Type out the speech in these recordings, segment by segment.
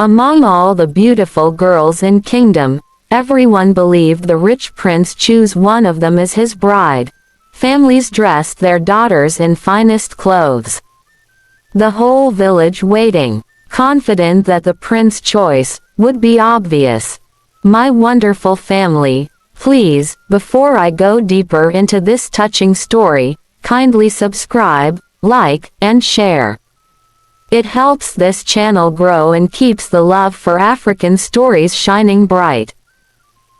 Among all the beautiful girls in kingdom, everyone believed the rich prince choose one of them as his bride. Families dressed their daughters in finest clothes. The whole village waiting, confident that the prince's choice would be obvious. My wonderful family, please, before I go deeper into this touching story, kindly subscribe, like, and share. It helps this channel grow and keeps the love for African stories shining bright.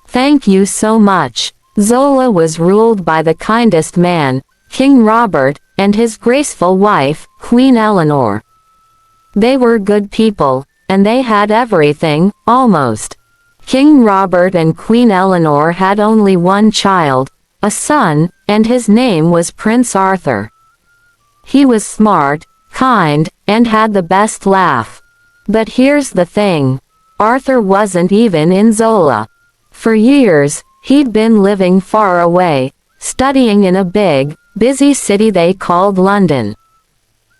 Thank you so much. Zola was ruled by the kindest man, King Robert, and his graceful wife, Queen Eleanor. They were good people, and they had everything, almost. King Robert and Queen Eleanor had only one child, a son, and his name was Prince Arthur. He was smart, kind, and had the best laugh. But here's the thing. Arthur wasn't even in Zola. For years, he'd been living far away, studying in a big, busy city they called London.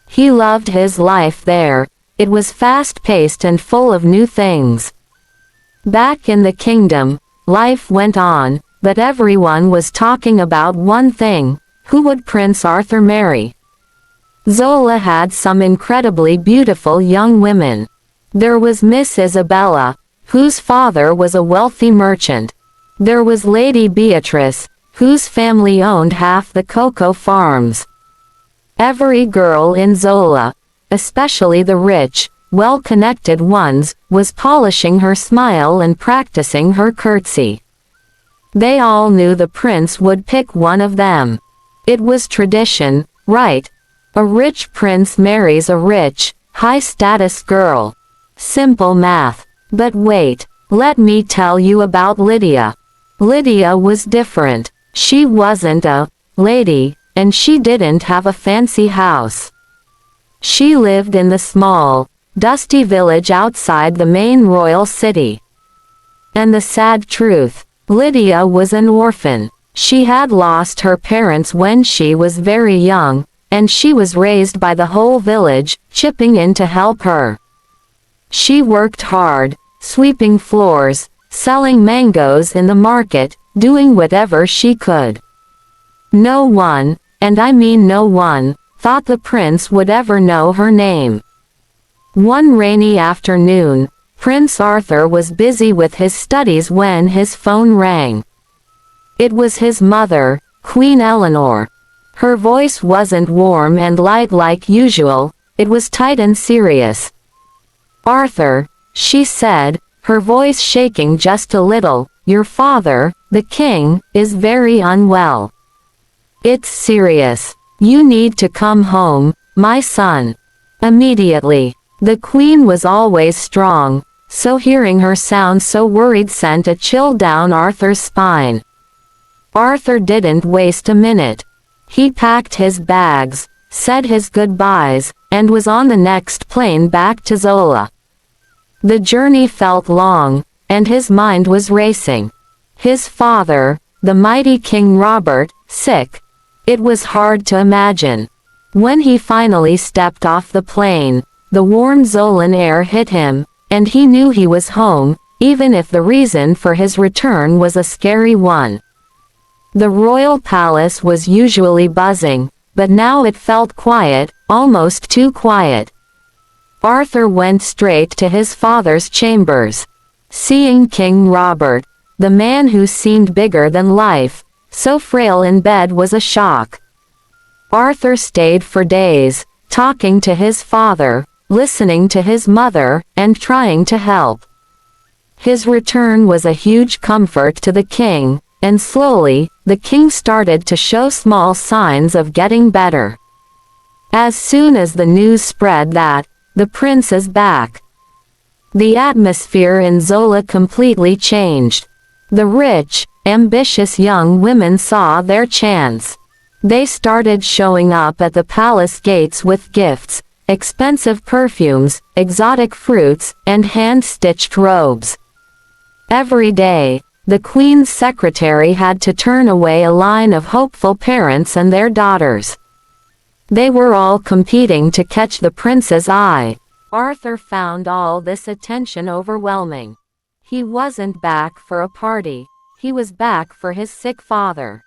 He loved his life there. It was fast-paced and full of new things. Back in the kingdom, life went on, but everyone was talking about one thing: who would Prince Arthur marry? Zola had some incredibly beautiful young women. There was Miss Isabella, whose father was a wealthy merchant. There was Lady Beatrice, whose family owned half the cocoa farms. Every girl in Zola, especially the rich, well-connected ones, was polishing her smile and practicing her curtsy. They all knew the prince would pick one of them. It was tradition, right? A rich prince marries a rich, high-status girl. Simple math. But wait, let me tell you about Lydia. Lydia was different. She wasn't a lady, and she didn't have a fancy house. She lived in the small, dusty village outside the main royal city. And the sad truth, Lydia was an orphan. She had lost her parents when she was very young, and she was raised by the whole village, chipping in to help her. She worked hard, sweeping floors, selling mangoes in the market, doing whatever she could. No one, and I mean no one, thought the prince would ever know her name. One rainy afternoon, Prince Arthur was busy with his studies when his phone rang. It was his mother, Queen Eleanor. Her voice wasn't warm and light like usual, it was tight and serious. "Arthur," she said, her voice shaking just a little, "your father, the king, is very unwell. It's serious. You need to come home, my son. Immediately." The queen was always strong, so hearing her sound so worried sent a chill down Arthur's spine. Arthur didn't waste a minute. He packed his bags, said his goodbyes, and was on the next plane back to Zola. The journey felt long, and his mind was racing. His father, the mighty King Robert, sick. It was hard to imagine. When he finally stepped off the plane, the warm Zolan air hit him, and he knew he was home, even if the reason for his return was a scary one. The royal palace was usually buzzing, but now it felt quiet, almost too quiet. Arthur went straight to his father's chambers. Seeing King Robert, the man who seemed bigger than life, so frail in bed, was a shock. Arthur stayed for days, talking to his father, listening to his mother, and trying to help. His return was a huge comfort to the king, and slowly, the king started to show small signs of getting better. As soon as the news spread that the prince is back, the atmosphere in Zola completely changed. The rich, ambitious young women saw their chance. They started showing up at the palace gates with gifts, expensive perfumes, exotic fruits, and hand-stitched robes. Every day, the queen's secretary had to turn away a line of hopeful parents and their daughters. They were all competing to catch the prince's eye. Arthur found all this attention overwhelming. He wasn't back for a party. He was back for his sick father.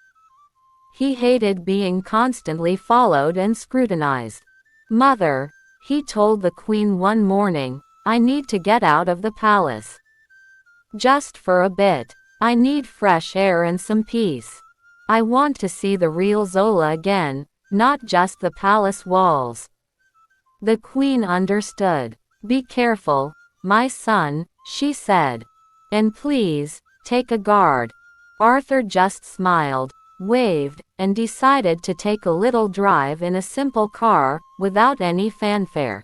He hated being constantly followed and scrutinized. "Mother," he told the queen one morning, "I need to get out of the palace. Just for a bit. I need fresh air and some peace. I want to see the real Zola again, not just the palace walls." The queen understood. "Be careful, my son," she said. "And please, take a guard." Arthur just smiled, waved, and decided to take a little drive in a simple car, without any fanfare.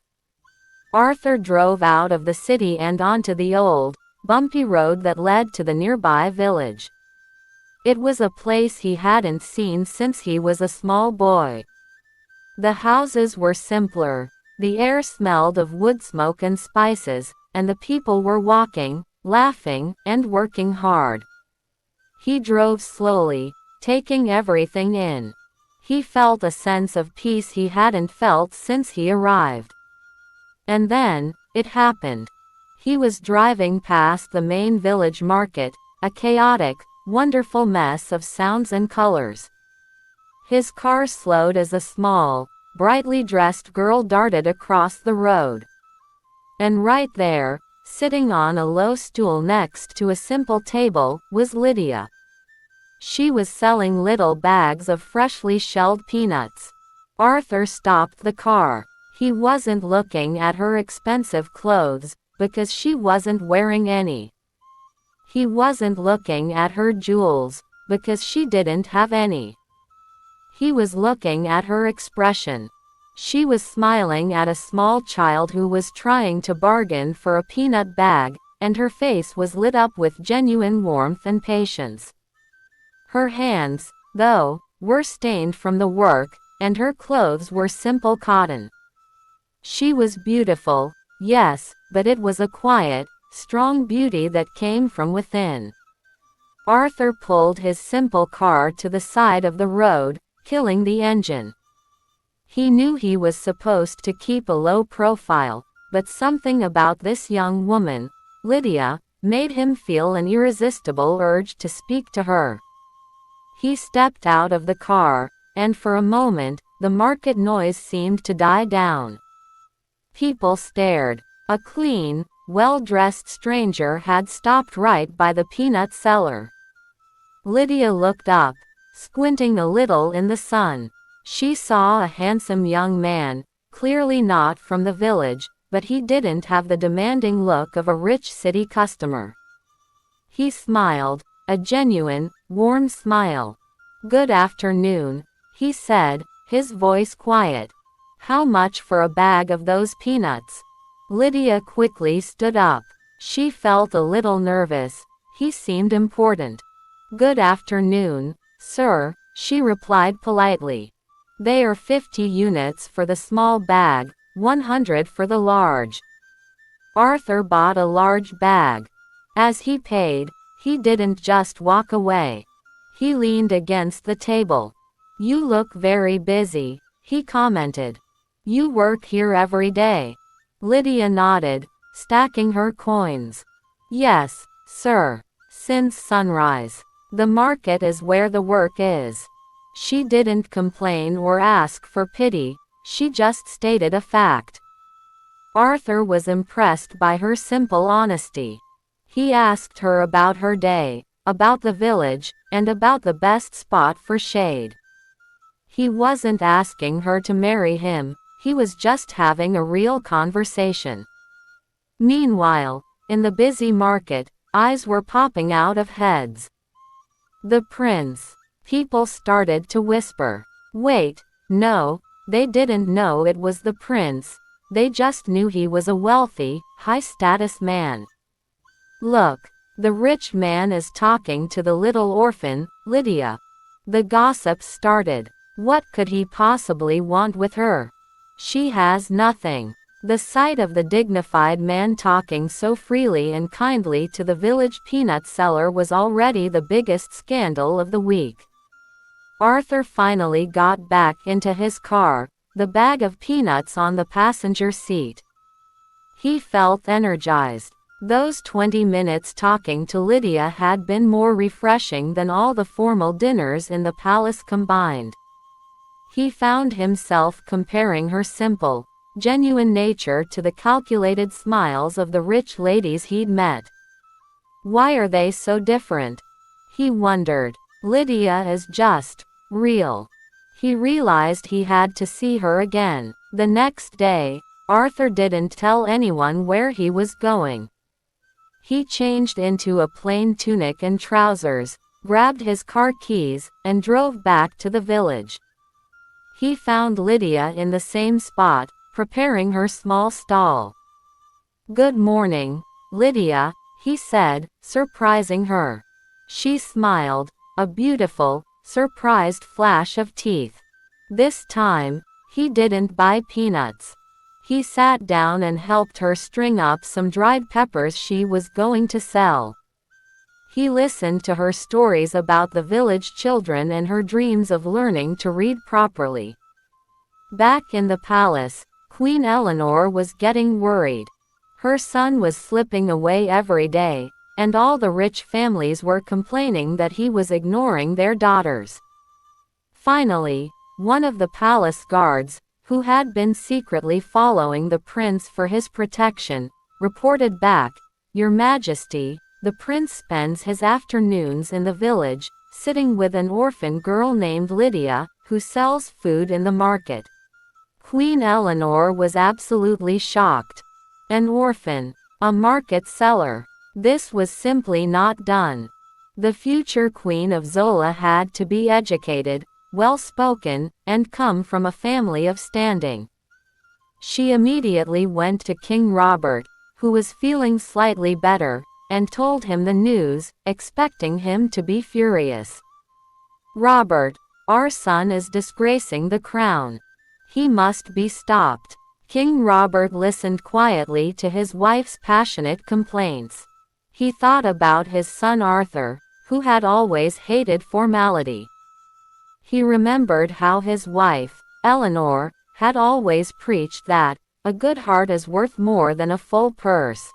Arthur drove out of the city and onto the old, bumpy road that led to the nearby village. It was a place he hadn't seen since he was a small boy. The houses were simpler, the air smelled of wood smoke and spices, and the people were walking, laughing, and working hard. He drove slowly, taking everything in. He felt a sense of peace he hadn't felt since he arrived. And then, it happened. He was driving past the main village market, a chaotic, wonderful mess of sounds and colors. His car slowed as a small, brightly dressed girl darted across the road. And right there, sitting on a low stool next to a simple table, was Lydia. She was selling little bags of freshly shelled peanuts. Arthur stopped the car. He wasn't looking at her expensive clothes, because she wasn't wearing any. He wasn't looking at her jewels, because she didn't have any. He was looking at her expression. She was smiling at a small child who was trying to bargain for a peanut bag, and her face was lit up with genuine warmth and patience. Her hands, though, were stained from the work, and her clothes were simple cotton. She was beautiful, yes, but it was a quiet, strong beauty that came from within. Arthur pulled his simple car to the side of the road, killing the engine. He knew he was supposed to keep a low profile, but something about this young woman, Lydia, made him feel an irresistible urge to speak to her. He stepped out of the car, and for a moment, the market noise seemed to die down. People stared. A clean, well-dressed stranger had stopped right by the peanut seller. Lydia looked up, squinting a little in the sun. She saw a handsome young man, clearly not from the village, but he didn't have the demanding look of a rich city customer. He smiled, a genuine, warm smile. "Good afternoon," he said, his voice quiet. "How much for a bag of those peanuts?" Lydia quickly stood up. She felt a little nervous. He seemed important. "Good afternoon, sir," she replied politely. "They are 50 units for the small bag, 100 for the large." Arthur bought a large bag. As he paid, he didn't just walk away. He leaned against the table. "You look very busy," he commented. "You work here every day?" Lydia nodded, stacking her coins. "Yes, sir. Since sunrise. The market is where the work is." She didn't complain or ask for pity, she just stated a fact. Arthur was impressed by her simple honesty. He asked her about her day, about the village, and about the best spot for shade. He wasn't asking her to marry him, he was just having a real conversation. Meanwhile, in the busy market, eyes were popping out of heads. "The prince." People started to whisper. Wait, no, they didn't know it was the prince, they just knew he was a wealthy, high-status man. "Look, the rich man is talking to the little orphan, Lydia." The gossip started. What could he possibly want with her? She has nothing. The sight of the dignified man talking so freely and kindly to the village peanut seller was already the biggest scandal of the week. Arthur finally got back into his car, the bag of peanuts on the passenger seat. He felt energized. Those 20 minutes talking to Lydia had been more refreshing than all the formal dinners in the palace combined. He found himself comparing her simple, genuine nature to the calculated smiles of the rich ladies he'd met. Why are they so different? He wondered. Lydia is just real. He realized he had to see her again. The next day, Arthur didn't tell anyone where he was going. He changed into a plain tunic and trousers, grabbed his car keys, and drove back to the village. He found Lydia in the same spot, preparing her small stall. "Good morning, Lydia," he said, surprising her. She smiled, a beautiful, surprised flash of teeth. This time, he didn't buy peanuts. He sat down and helped her string up some dried peppers she was going to sell. He listened to her stories about the village children and her dreams of learning to read properly. Back in the palace, Queen Eleanor was getting worried. Her son was slipping away every day, and all the rich families were complaining that he was ignoring their daughters. Finally, one of the palace guards, who had been secretly following the prince for his protection, reported back, "Your Majesty, the prince spends his afternoons in the village, sitting with an orphan girl named Lydia, who sells food in the market." Queen Eleanor was absolutely shocked. An orphan, a market seller. This was simply not done. The future Queen of Zola had to be educated, well-spoken, and come from a family of standing. She immediately went to King Robert, who was feeling slightly better, and told him the news, expecting him to be furious. "Robert, our son is disgracing the crown. He must be stopped." King Robert listened quietly to his wife's passionate complaints. He thought about his son Arthur, who had always hated formality. He remembered how his wife, Eleanor, had always preached that a good heart is worth more than a full purse.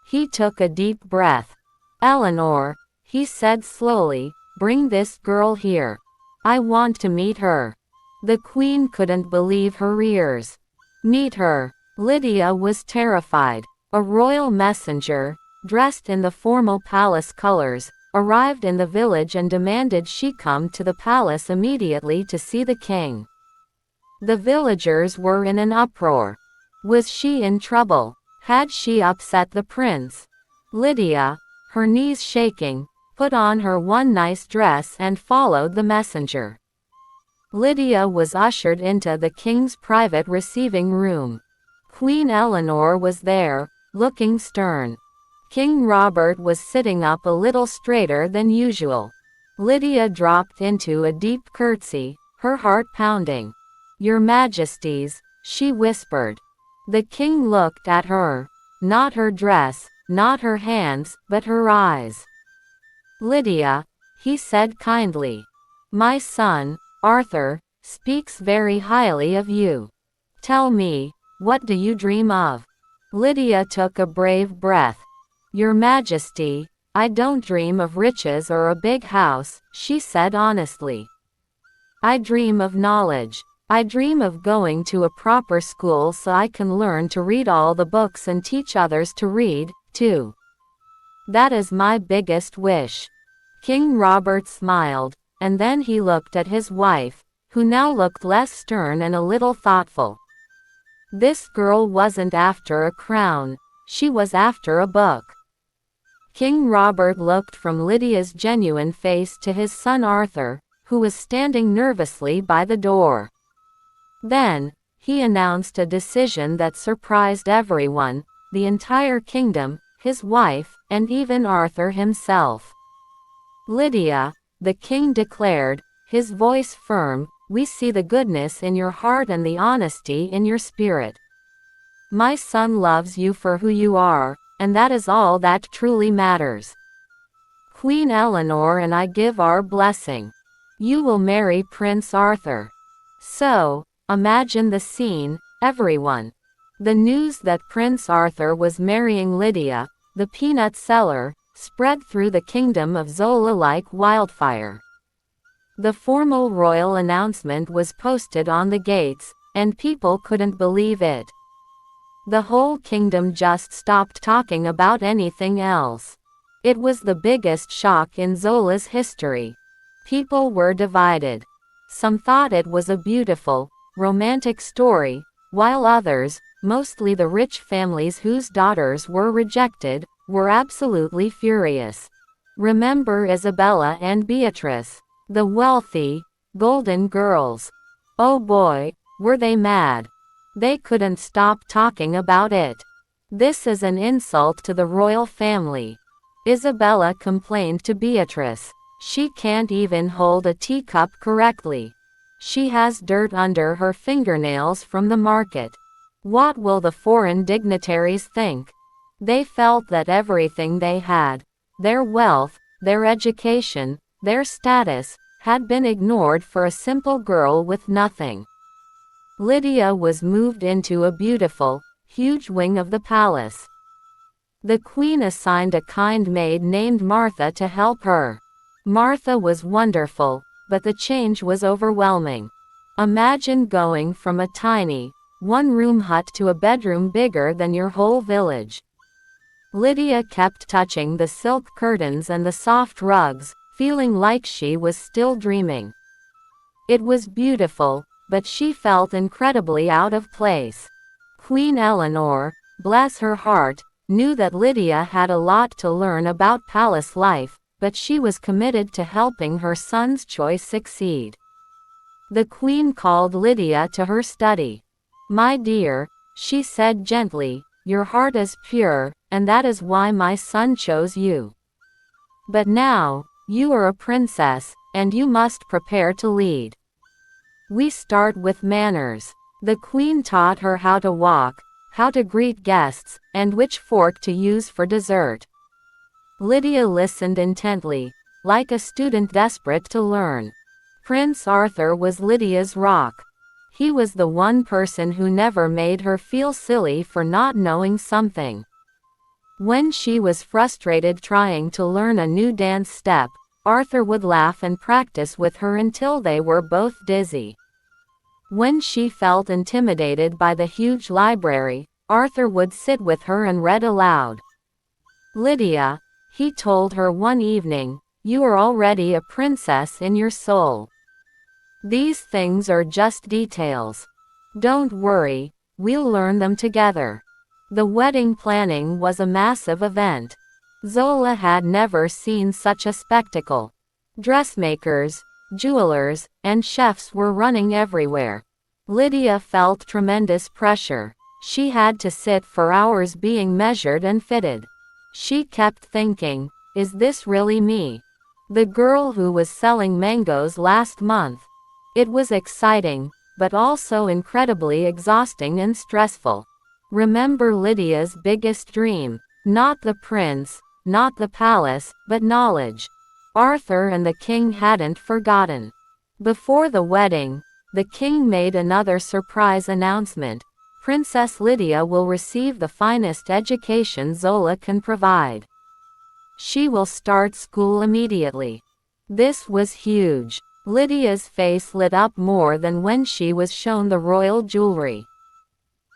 He took a deep breath. "Eleanor," he said slowly, "bring this girl here. I want to meet her." The queen couldn't believe her ears. Meet her. Lydia was terrified. A royal messenger, dressed in the formal palace colors, arrived in the village and demanded she come to the palace immediately to see the king. The villagers were in an uproar. Was she in trouble? Had she upset the prince? Lydia, her knees shaking, put on her one nice dress and followed the messenger. Lydia was ushered into the king's private receiving room. Queen Eleanor was there, looking stern. King Robert was sitting up a little straighter than usual. Lydia dropped into a deep curtsy, her heart pounding. "Your Majesties," she whispered. The king looked at her. Not her dress, not her hands, but her eyes. "Lydia," he said kindly. "My son, Arthur, speaks very highly of you. Tell me, what do you dream of?" Lydia took a brave breath. "Your Majesty, I don't dream of riches or a big house," she said honestly. "I dream of knowledge. I dream of going to a proper school so I can learn to read all the books and teach others to read, too. That is my biggest wish." King Robert smiled, and then he looked at his wife, who now looked less stern and a little thoughtful. This girl wasn't after a crown, she was after a book. King Robert looked from Lydia's genuine face to his son Arthur, who was standing nervously by the door. Then, he announced a decision that surprised everyone, the entire kingdom, his wife, and even Arthur himself. "Lydia," the king declared, his voice firm, "we see the goodness in your heart and the honesty in your spirit. My son loves you for who you are, and that is all that truly matters. Queen Eleanor and I give our blessing. You will marry Prince Arthur." So, imagine the scene, everyone. The news that Prince Arthur was marrying Lydia, the peanut seller, spread through the kingdom of Zola like wildfire. The formal royal announcement was posted on the gates, and people couldn't believe it. The whole kingdom just stopped talking about anything else. It was the biggest shock in Zola's history. People were divided. Some thought it was a beautiful, romantic story, while others, mostly the rich families whose daughters were rejected, were absolutely furious. Remember Isabella and Beatrice, the wealthy, golden girls? Oh boy, were they mad. They couldn't stop talking about it. This is an insult to the royal family. Isabella complained to Beatrice. She can't even hold a teacup correctly. She has dirt under her fingernails from the market. What will the foreign dignitaries think? They felt that everything they had, their wealth, their education, their status, had been ignored for a simple girl with nothing. Lydia was moved into a beautiful, huge wing of the palace. The queen assigned a kind maid named Martha to help her. Martha was wonderful, but the change was overwhelming. Imagine going from a tiny, one-room hut to a bedroom bigger than your whole village. Lydia kept touching the silk curtains and the soft rugs, feeling like she was still dreaming. It was beautiful, but she felt incredibly out of place. Queen Eleanor, bless her heart, knew that Lydia had a lot to learn about palace life, but she was committed to helping her son's choice succeed. The queen called Lydia to her study. "My dear," she said gently, "your heart is pure, and that is why my son chose you. But now, you are a princess, and you must prepare to lead. We start with manners." The queen taught her how to walk, how to greet guests, and which fork to use for dessert. Lydia listened intently, like a student desperate to learn. Prince Arthur was Lydia's rock. He was the one person who never made her feel silly for not knowing something. When she was frustrated trying to learn a new dance step, Arthur would laugh and practice with her until they were both dizzy. When she felt intimidated by the huge library, Arthur would sit with her and read aloud. "Lydia," he told her one evening, "you are already a princess in your soul. These things are just details. Don't worry, we'll learn them together." The wedding planning was a massive event. Zola had never seen such a spectacle. Dressmakers, jewelers, and chefs were running everywhere. Lydia felt tremendous pressure. She had to sit for hours being measured and fitted. She kept thinking, is this really me? The girl who was selling mangoes last month. It was exciting, but also incredibly exhausting and stressful. Remember Lydia's biggest dream? Not the prince, not the palace, but knowledge. Arthur and the king hadn't forgotten. Before the wedding, the king made another surprise announcement. Princess Lydia will receive the finest education Zola can provide. She will start school immediately. This was huge. Lydia's face lit up more than when she was shown the royal jewelry.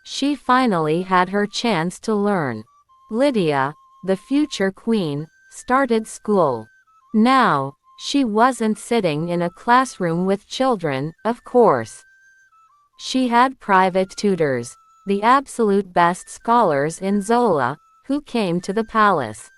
She finally had her chance to learn. Lydia, the future queen, started school. Now, she wasn't sitting in a classroom with children, of course. She had private tutors, the absolute best scholars in Zola, who came to the palace.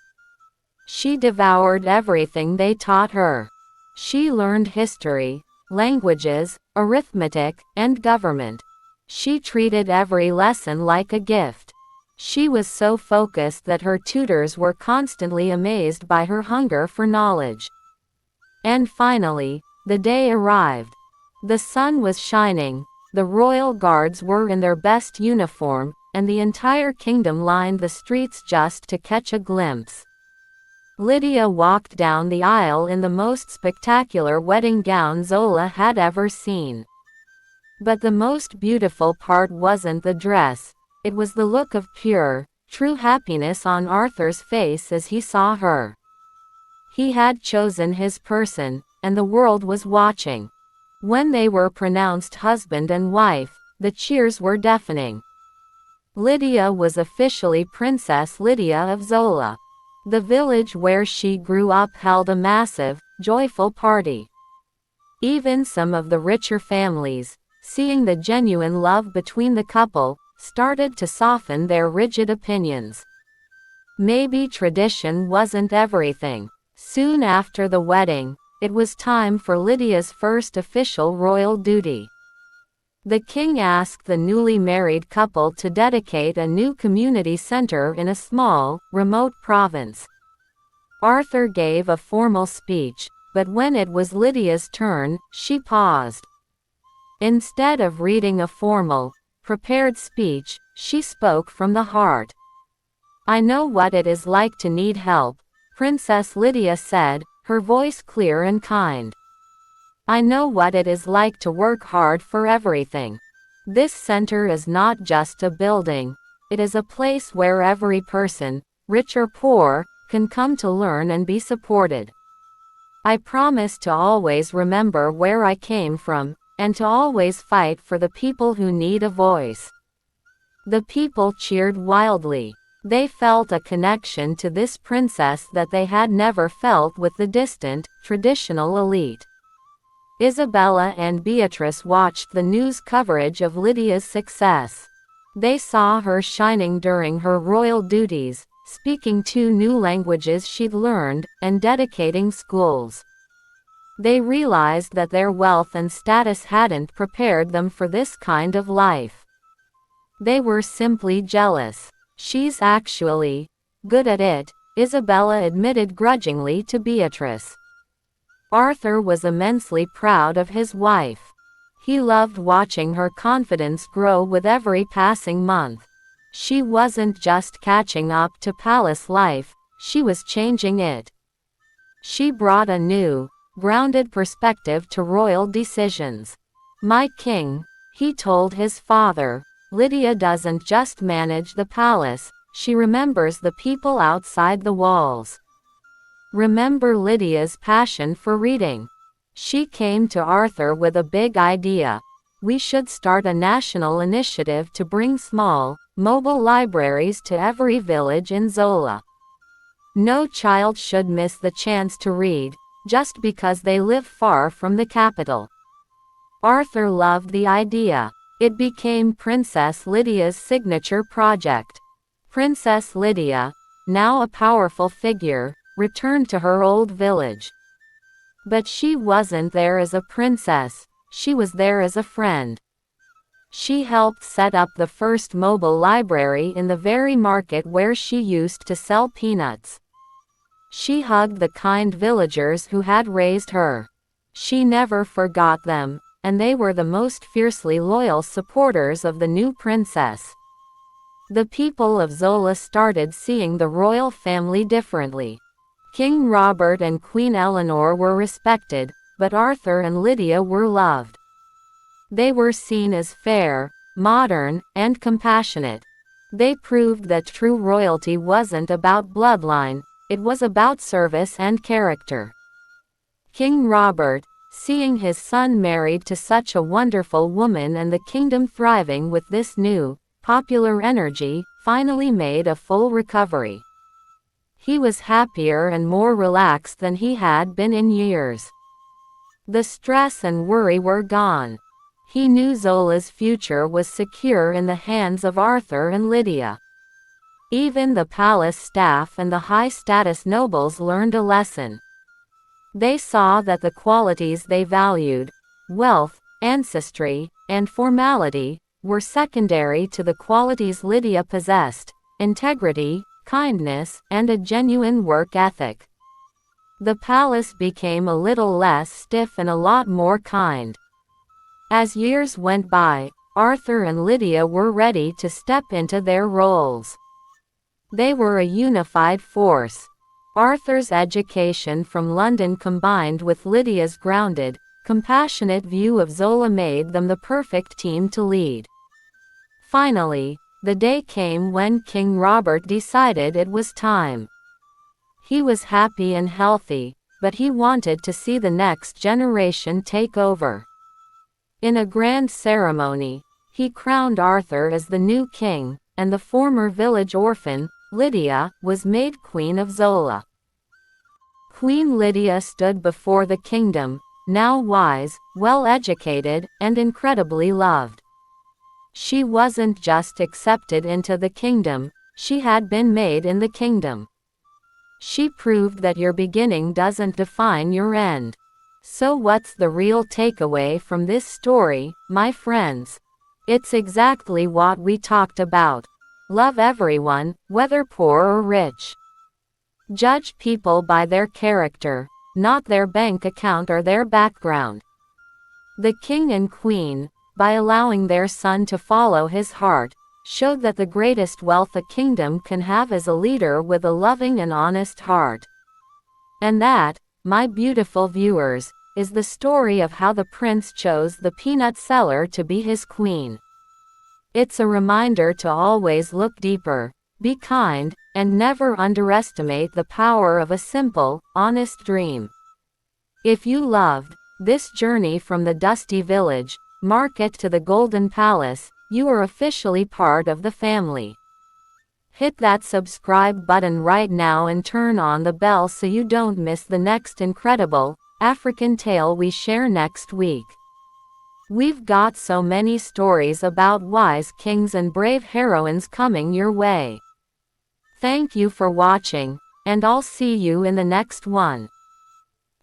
She devoured everything they taught her. She learned history, languages, arithmetic, and government. She treated every lesson like a gift. She was so focused that her tutors were constantly amazed by her hunger for knowledge. And finally, the day arrived. The sun was shining, the royal guards were in their best uniform, and the entire kingdom lined the streets just to catch a glimpse. Lydia walked down the aisle in the most spectacular wedding gown Zola had ever seen. But the most beautiful part wasn't the dress. It was the look of pure, true happiness on Arthur's face as he saw her. He had chosen his person, and the world was watching. When they were pronounced husband and wife, the cheers were deafening. Lydia was officially Princess Lydia of Zola. The village where she grew up held a massive, joyful party. Even some of the richer families, seeing the genuine love between the couple, started to soften their rigid opinions. Maybe tradition wasn't everything. Soon after the wedding, it was time for Lydia's first official royal duty. The king asked the newly married couple to dedicate a new community center in a small, remote province. Arthur gave a formal speech, but when it was Lydia's turn, she paused. Instead of reading a formal, prepared speech, she spoke from the heart. "I know what it is like to need help," Princess Lydia said, her voice clear and kind. "I know what it is like to work hard for everything. This center is not just a building. It is a place where every person, rich or poor, can come to learn and be supported. I promise to always remember where I came from, and to always fight for the people who need a voice." The people cheered wildly. They felt a connection to this princess that they had never felt with the distant, traditional elite. Isabella and Beatrice watched the news coverage of Lydia's success. They saw her shining during her royal duties, speaking 2 new languages she'd learned, and dedicating schools. They realized that their wealth and status hadn't prepared them for this kind of life. They were simply jealous. "She's actually good at it," Isabella admitted grudgingly to Beatrice. Arthur was immensely proud of his wife. He loved watching her confidence grow with every passing month. She wasn't just catching up to palace life, she was changing it. She brought a new, grounded perspective to royal decisions. "My king," he told his father, "Lydia doesn't just manage the palace, she remembers the people outside the walls." Remember Lydia's passion for reading. She came to Arthur with a big idea. "We should start a national initiative to bring small, mobile libraries to every village in Zola. No child should miss the chance to read, just because they live far from the capital." Arthur loved the idea. It became Princess Lydia's signature project. Princess Lydia, now a powerful figure, returned to her old village. But she wasn't there as a princess, she was there as a friend. She helped set up the first mobile library in the very market where she used to sell peanuts. She hugged the kind villagers who had raised her. She never forgot them, and they were the most fiercely loyal supporters of the new princess. The people of Zola started seeing the royal family differently. King Robert and Queen Eleanor were respected, but Arthur and Lydia were loved. They were seen as fair, modern, and compassionate. They proved that true royalty wasn't about bloodline, it was about service and character. King Robert, seeing his son married to such a wonderful woman and the kingdom thriving with this new, popular energy, finally made a full recovery. He was happier and more relaxed than he had been in years. The stress and worry were gone. He knew Zola's future was secure in the hands of Arthur and Lydia. Even the palace staff and the high-status nobles learned a lesson. They saw that the qualities they valued, wealth, ancestry, and formality, were secondary to the qualities Lydia possessed: integrity, kindness, and a genuine work ethic. The palace became a little less stiff and a lot more kind. As years went by, Arthur and Lydia were ready to step into their roles. They were a unified force. Arthur's education from London combined with Lydia's grounded, compassionate view of Zola made them the perfect team to lead. Finally, The day came when King Robert decided it was time. He was happy and healthy, but he wanted to see the next generation take over. In a grand ceremony, he crowned Arthur as the new king, and the former village orphan, Lydia, was made Queen of Zola. Queen Lydia stood before the kingdom, now wise, well-educated, and incredibly loved. She wasn't just accepted into the kingdom, she had been made in the kingdom. She proved that your beginning doesn't define your end. So what's the real takeaway from this story, my friends? It's exactly what we talked about. Love everyone, whether poor or rich. Judge people by their character, not their bank account or their background. The king and queen, by allowing their son to follow his heart, showed that the greatest wealth a kingdom can have is a leader with a loving and honest heart. And that, my beautiful viewers, is the story of how the prince chose the peanut seller to be his queen. It's a reminder to always look deeper, be kind, and never underestimate the power of a simple, honest dream. If you loved this journey from the dusty village, market to the golden palace, you are officially part of the family. Hit that subscribe button right now and turn on the bell so you don't miss the next incredible African tale we share next week. We've got so many stories about wise kings and brave heroines coming your way. Thank you for watching, and I'll see you in the next one.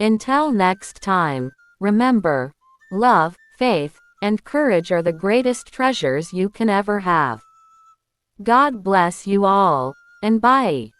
Until next time, remember, love, faith, and courage are the greatest treasures you can ever have. God bless you all, and bye.